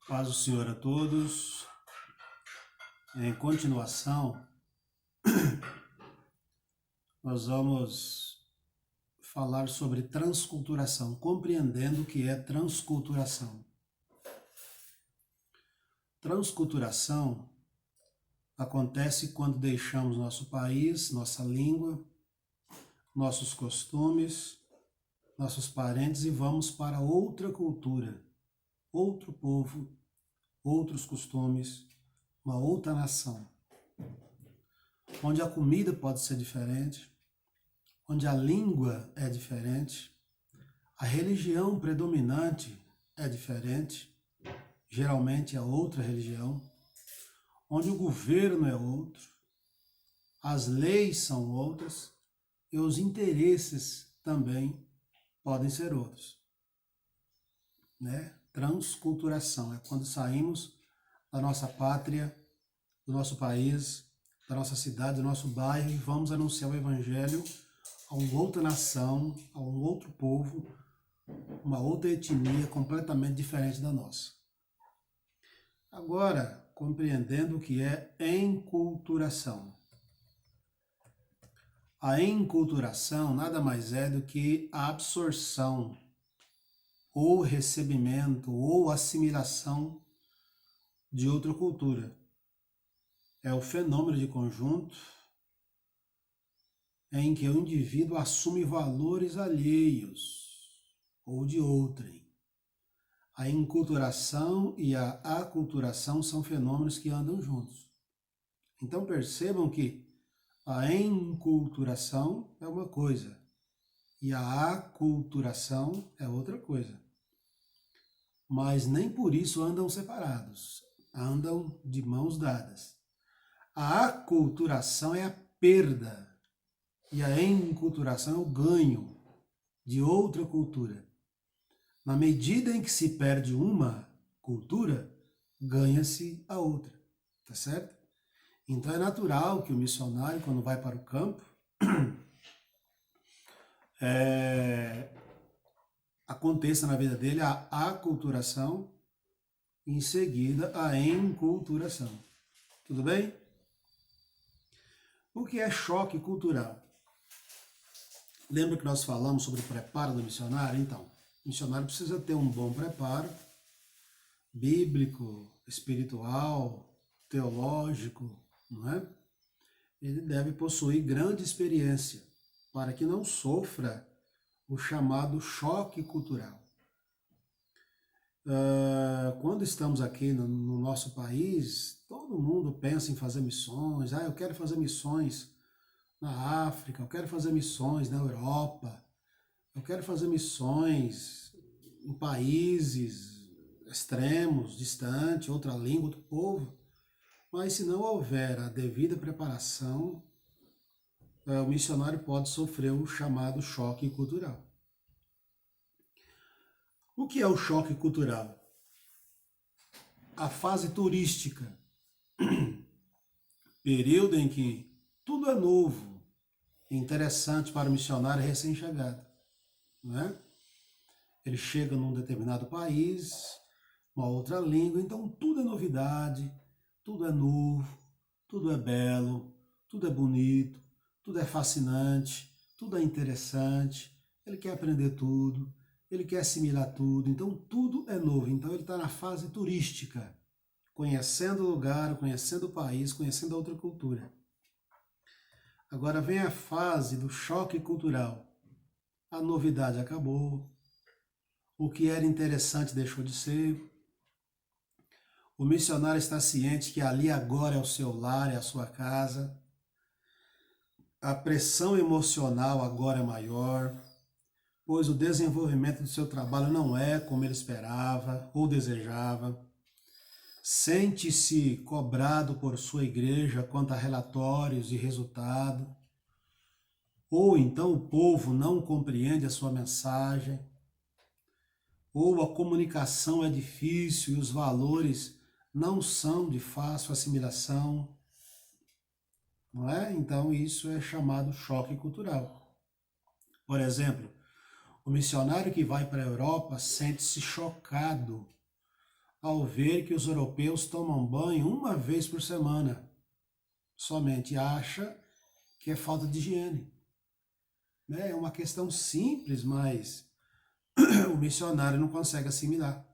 Paz do Senhor a todos. Em continuação, nós vamos falar sobre transculturação, compreendendo o que é transculturação. Transculturação acontece quando deixamos nosso país, nossa língua, nossos costumes, nossos parentes e vamos para outra cultura, outro povo, outros costumes, uma outra nação, onde a comida pode ser diferente, onde a língua é diferente, a religião predominante é diferente, geralmente é outra religião, onde o governo é outro, as leis são outras e os interesses também podem ser outros. Transculturação é quando saímos da nossa pátria, do nosso país, da nossa cidade, do nosso bairro e vamos anunciar o evangelho a uma outra nação, a um outro povo, uma outra etnia completamente diferente da nossa. Agora, compreendendo o que é enculturação. A enculturação nada mais é do que a absorção, ou recebimento, ou assimilação de outra cultura. É o fenômeno de conjunto em que o indivíduo assume valores alheios ou de outrem. A enculturação e a aculturação são fenômenos que andam juntos. Então percebam que a enculturação é uma coisa e a aculturação é outra coisa. Mas nem por isso andam separados, andam de mãos dadas. A aculturação é a perda e a enculturação é o ganho de outra cultura. Na medida em que se perde uma cultura, ganha-se a outra, tá certo? Então é natural que o missionário, quando vai para o campo, aconteça na vida dele a aculturação e em seguida a enculturação. Tudo bem? O que é choque cultural? Lembra que nós falamos sobre o preparo do missionário? Então, o missionário precisa ter um bom preparo bíblico, espiritual, teológico, não é? Ele deve possuir grande experiência para que não sofra o chamado choque cultural. Quando estamos aqui no nosso país, todo mundo pensa em fazer missões. Eu quero fazer missões na África, eu quero fazer missões na Europa, eu quero fazer missões em países extremos, distantes, outra língua, outro povo. Mas se não houver a devida preparação, o missionário pode sofrer o chamado choque cultural. O que é o choque cultural? A fase turística, período em que tudo é novo, interessante para o missionário recém-chegado, não é? Ele chega num determinado país, uma outra língua, então tudo é novidade, tudo é novo, tudo é belo, tudo é bonito, tudo é fascinante, tudo é interessante, ele quer aprender tudo, ele quer assimilar tudo, então tudo é novo. Então ele está na fase turística, conhecendo o lugar, conhecendo o país, conhecendo a outra cultura. Agora vem a fase do choque cultural. A novidade acabou, o que era interessante deixou de ser. O missionário está ciente que ali agora é o seu lar, é a sua casa. A pressão emocional agora é maior, pois o desenvolvimento do seu trabalho não é como ele esperava ou desejava. Sente-se cobrado por sua igreja quanto a relatórios e resultado. Ou então o povo não compreende a sua mensagem. Ou a comunicação é difícil e os valores não são de fácil assimilação. Não é? Então isso é chamado choque cultural. Por exemplo, o missionário que vai para a Europa sente-se chocado ao ver que os europeus tomam banho uma vez por semana. Somente acha que é falta de higiene. É uma questão simples, mas o missionário não consegue assimilar.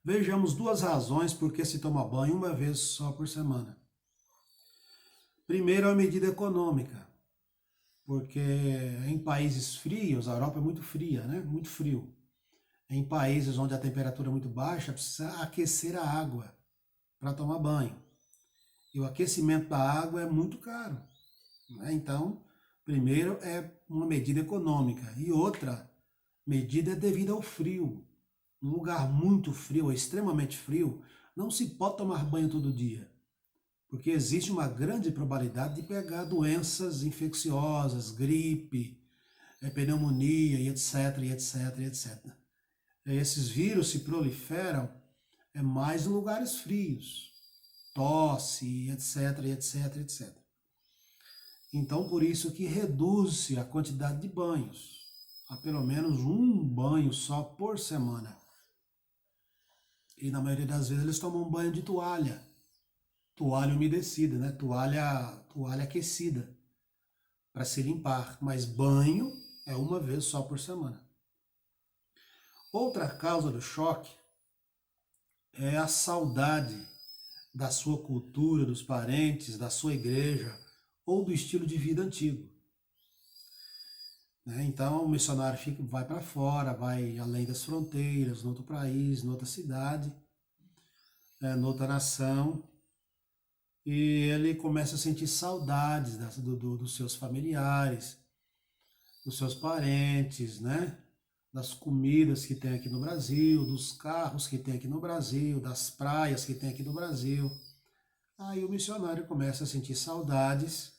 Vejamos duas razões por que se toma banho uma vez só por semana. Primeiro, a medida econômica, porque em países frios, a Europa é muito fria, né? Muito frio. Em países onde a temperatura é muito baixa, precisa aquecer a água para tomar banho. E o aquecimento da água é muito caro. Né? Então, primeiro é uma medida econômica. E outra medida é devido ao frio. Um lugar muito frio, ou extremamente frio, não se pode tomar banho todo dia. Porque existe uma grande probabilidade de pegar doenças infecciosas, gripe, pneumonia, e etc, e etc, e etc. Esses vírus se proliferam mais em lugares frios, tosse, etc, etc, etc. Então, por isso que reduz-se a quantidade de banhos, a pelo menos um banho só por semana. E na maioria das vezes eles tomam um banho de toalha umedecida, né? Toalha aquecida para se limpar, mas banho é uma vez só por semana. Outra causa do choque é a saudade da sua cultura, dos parentes, da sua igreja ou do estilo de vida antigo. Então o missionário vai para fora, vai além das fronteiras, em outro país, em outra cidade, em outra nação, e ele começa a sentir saudades dos seus familiares, dos seus parentes, né? Das comidas que tem aqui no Brasil, dos carros que tem aqui no Brasil, das praias que tem aqui no Brasil. Aí o missionário começa a sentir saudades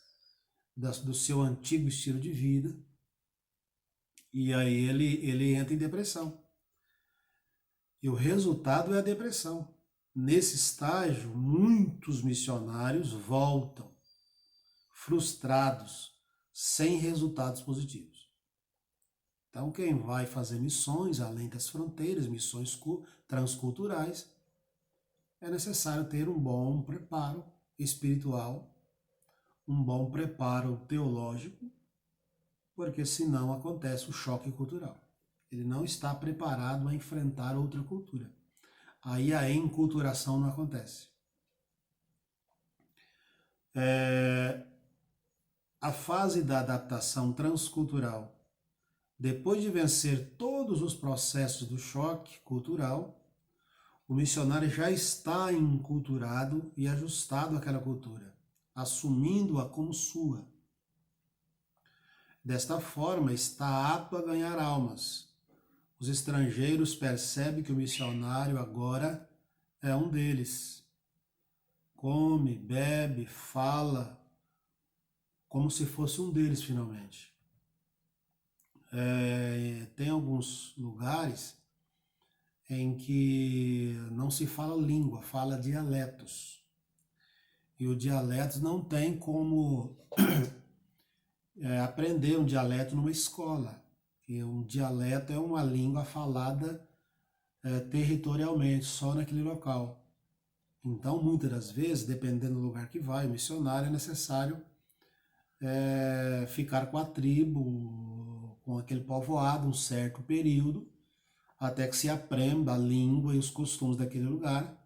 do seu antigo estilo de vida, e aí ele entra em depressão. E o resultado é a depressão. Nesse estágio, muitos missionários voltam frustrados, sem resultados positivos. Então, quem vai fazer missões além das fronteiras, missões transculturais, é necessário ter um bom preparo espiritual, um bom preparo teológico, porque senão acontece o choque cultural. Ele não está preparado a enfrentar outra cultura. Aí a enculturação não acontece. A fase da adaptação transcultural, depois de vencer todos os processos do choque cultural, o missionário já está enculturado e ajustado àquela cultura, assumindo-a como sua. Desta forma, está apto a ganhar almas. Os estrangeiros percebem que o missionário agora é um deles. Come, bebe, fala, como se fosse um deles finalmente. Tem alguns lugares em que não se fala língua, fala dialetos. E o dialeto não tem como aprender um dialeto numa escola. E um dialeto é uma língua falada territorialmente, só naquele local. Então, muitas das vezes, dependendo do lugar que vai, o missionário é necessário ficar com a tribo, com aquele povoado, um certo período, até que se aprenda a língua e os costumes daquele lugar.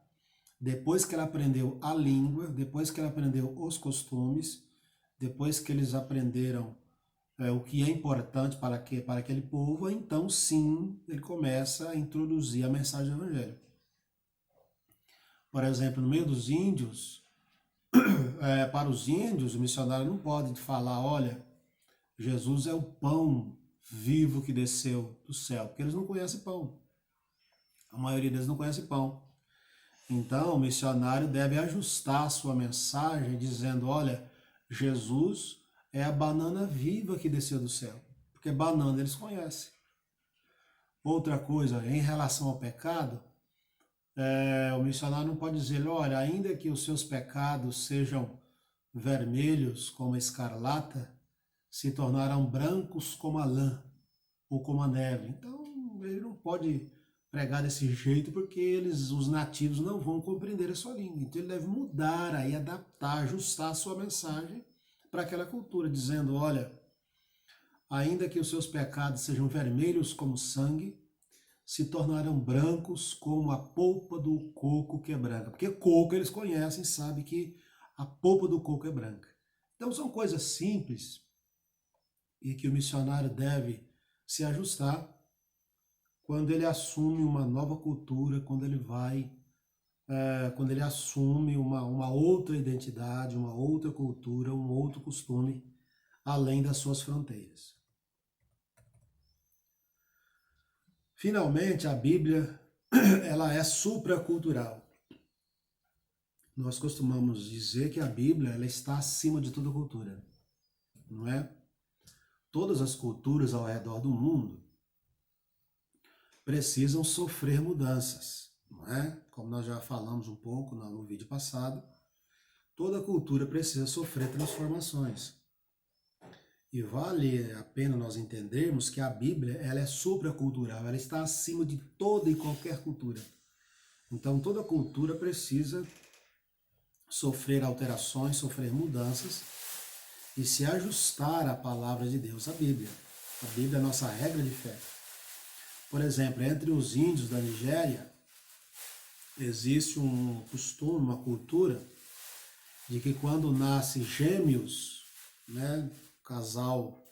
Depois que ele aprendeu a língua, depois que ele aprendeu os costumes, depois que eles aprenderam o que é importante para aquele povo, então sim ele começa a introduzir a mensagem do Evangelho. Por exemplo, no meio dos índios, para os índios, o missionário não pode falar, olha, Jesus é o pão vivo que desceu do céu, porque eles não conhecem pão. A maioria deles não conhece pão. Então, o missionário deve ajustar a sua mensagem dizendo, olha, Jesus é a banana viva que desceu do céu, porque banana eles conhecem. Outra coisa, em relação ao pecado, o missionário não pode dizer, olha, ainda que os seus pecados sejam vermelhos como a escarlata, se tornarão brancos como a lã ou como a neve. Então, ele não pode pregar desse jeito porque os nativos não vão compreender a sua língua. Então ele deve mudar, aí, adaptar, ajustar a sua mensagem para aquela cultura, dizendo, olha, ainda que os seus pecados sejam vermelhos como sangue, se tornarão brancos como a polpa do coco que é branca. Porque coco eles conhecem, sabem que a polpa do coco é branca. Então são coisas simples e que o missionário deve se ajustar quando ele assume uma nova cultura, quando ele quando ele assume uma outra identidade, uma outra cultura, um outro costume, além das suas fronteiras. Finalmente, a Bíblia, ela é supracultural. Nós costumamos dizer que a Bíblia, ela está acima de toda cultura, não é? Todas as culturas ao redor do mundo precisam sofrer mudanças, não é? Como nós já falamos um pouco no vídeo passado, toda cultura precisa sofrer transformações. E vale a pena nós entendermos que a Bíblia, ela é supracultural, ela está acima de toda e qualquer cultura. Então toda cultura precisa sofrer alterações, sofrer mudanças e se ajustar à palavra de Deus, a Bíblia. A Bíblia é a nossa regra de fé. Por exemplo, entre os índios da Nigéria, existe um costume, uma cultura, de que quando nascem gêmeos, né, casal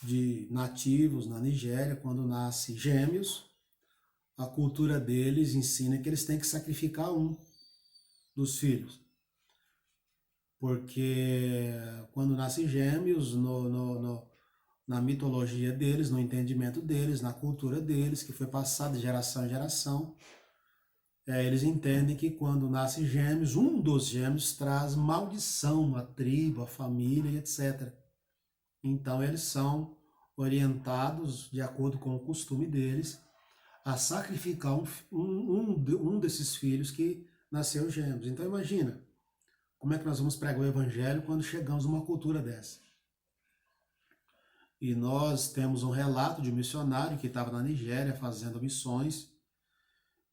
de nativos na Nigéria, quando nascem gêmeos, a cultura deles ensina que eles têm que sacrificar um dos filhos. Porque quando nascem gêmeos, na mitologia deles, no entendimento deles, na cultura deles, que foi passada de geração em geração, eles entendem que quando nascem gêmeos, um dos gêmeos traz maldição à tribo, à família e etc. Então eles são orientados, de acordo com o costume deles, a sacrificar um desses filhos que nasceu gêmeos. Então imagina, como é que nós vamos pregar o evangelho quando chegamos a uma cultura dessa? E nós temos um relato de um missionário que estava na Nigéria fazendo missões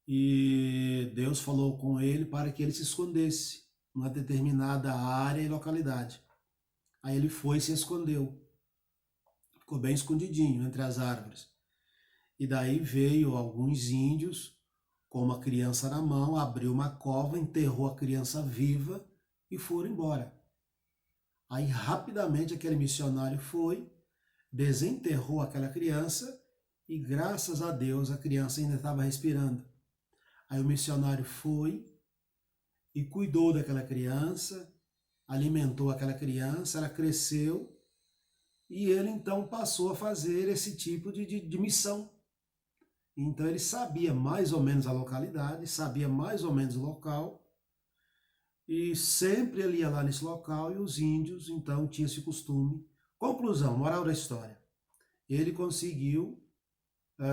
e Deus falou com ele para que ele se escondesse numa determinada área e localidade. Aí ele foi e se escondeu. Ficou bem escondidinho entre as árvores. E daí veio alguns índios com uma criança na mão, abriu uma cova, enterrou a criança viva e foram embora. Aí rapidamente aquele missionário foi, desenterrou aquela criança e graças a Deus a criança ainda estava respirando. Aí o missionário foi e cuidou daquela criança, alimentou aquela criança, ela cresceu e ele então passou a fazer esse tipo de missão. Então ele sabia mais ou menos a localidade, sabia mais ou menos o local e sempre ele ia lá nesse local e os índios então tinham esse costume. Conclusão, moral da história, ele conseguiu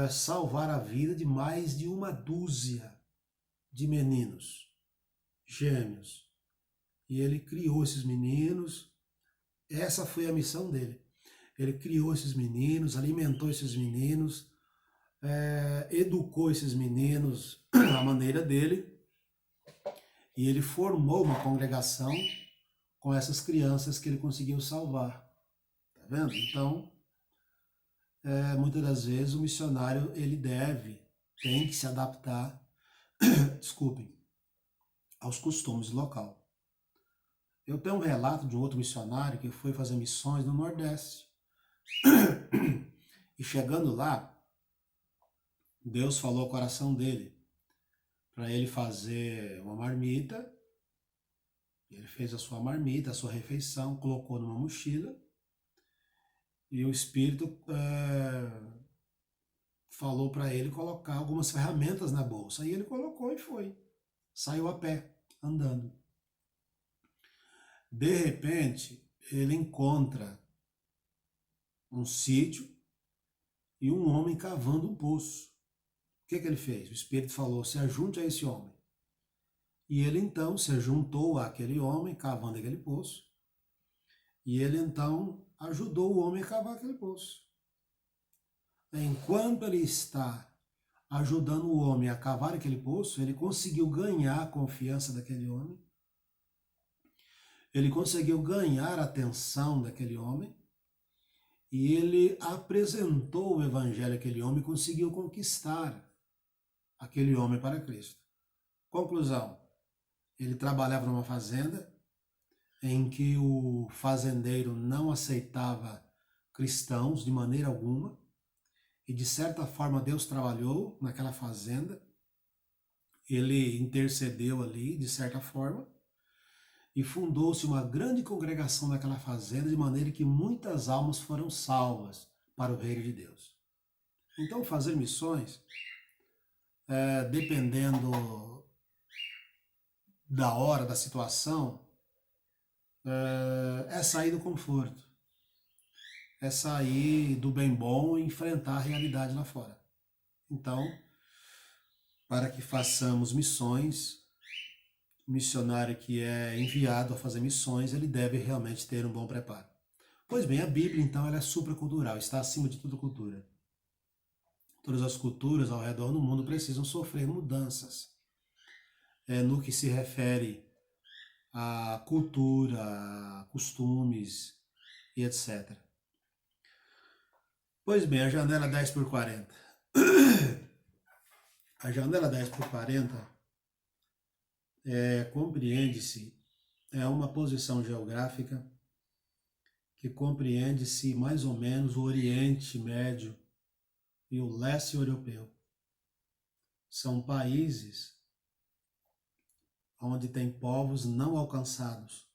salvar a vida de mais de uma dúzia de meninos gêmeos. E ele criou esses meninos, essa foi a missão dele. Ele criou esses meninos, alimentou esses meninos, educou esses meninos à maneira dele, e ele formou uma congregação com essas crianças que ele conseguiu salvar. Tá vendo? Então, muitas das vezes o missionário ele tem que se adaptar, desculpem, aos costumes do local. Eu tenho um relato de um outro missionário que foi fazer missões no Nordeste. E chegando lá, Deus falou ao coração dele para ele fazer uma marmita. Ele fez a sua marmita, a sua refeição, colocou numa mochila. E o Espírito falou para ele colocar algumas ferramentas na bolsa. E ele colocou e foi. Saiu a pé, andando. De repente, ele encontra um sítio e um homem cavando um poço. O que ele fez? O Espírito falou, se ajunte a esse homem. E ele então se juntou àquele homem cavando aquele poço. E ele então ajudou o homem a cavar aquele poço. Enquanto ele está ajudando o homem a cavar aquele poço, ele conseguiu ganhar a confiança daquele homem, ele conseguiu ganhar a atenção daquele homem, e ele apresentou o evangelho àquele homem e conseguiu conquistar aquele homem para Cristo. Conclusão, ele trabalhava numa fazenda em que o fazendeiro não aceitava cristãos de maneira alguma, e de certa forma Deus trabalhou naquela fazenda, ele intercedeu ali de certa forma, e fundou-se uma grande congregação naquela fazenda, de maneira que muitas almas foram salvas para o reino de Deus. Então fazer missões, dependendo da hora, da situação, é sair do conforto, é sair do bem bom e enfrentar a realidade lá fora. Então, para que façamos missões, o missionário que é enviado a fazer missões, ele deve realmente ter um bom preparo. Pois bem, a Bíblia, então, ela é supracultural, está acima de toda cultura. Todas as culturas ao redor do mundo precisam sofrer mudanças no que se refere à cultura, a costumes e etc. Pois bem, a janela 10x40. A janela 10x40 compreende-se, é uma posição geográfica que compreende-se mais ou menos o Oriente Médio e o leste europeu. São países onde tem povos não alcançados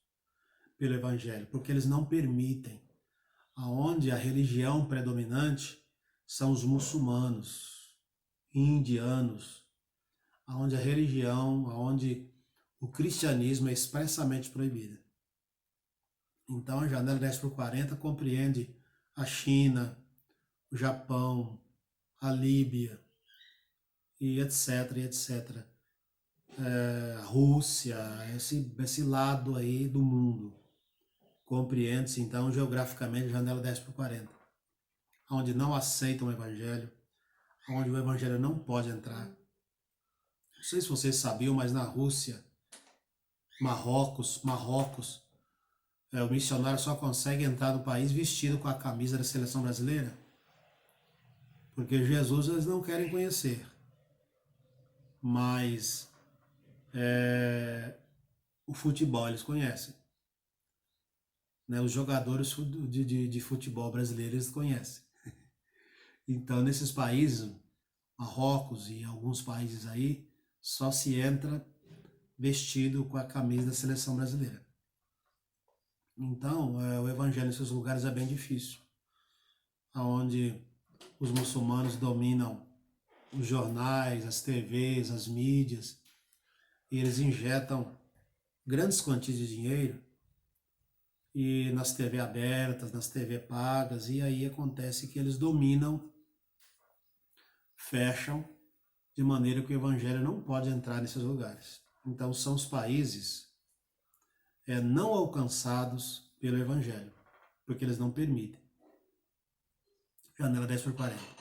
pelo Evangelho, porque eles não permitem, aonde a religião predominante são os muçulmanos, indianos, aonde a religião, aonde o cristianismo é expressamente proibido. Então a janela 10x40 compreende a China, o Japão, a Líbia, e etc, etc. A Rússia, esse lado aí do mundo. Compreende-se então geograficamente a janela 10x40, onde não aceitam o Evangelho, onde o Evangelho não pode entrar. Não sei se vocês sabiam, mas na Rússia, Marrocos, o missionário só consegue entrar no país vestido com a camisa da seleção brasileira, porque Jesus eles não querem conhecer, mas o futebol eles conhecem, né? Os jogadores de futebol brasileiro eles conhecem. Então nesses países, Marrocos e alguns países aí, só se entra vestido com a camisa da seleção brasileira. Então, o evangelho nesses lugares é bem difícil, onde os muçulmanos dominam os jornais, as TVs, as mídias, e eles injetam grandes quantias de dinheiro e nas TV abertas, nas TV pagas, e aí acontece que eles dominam, fecham, de maneira que o evangelho não pode entrar nesses lugares. Então são os países não alcançados pelo evangelho, porque eles não permitem. Janela 10x40.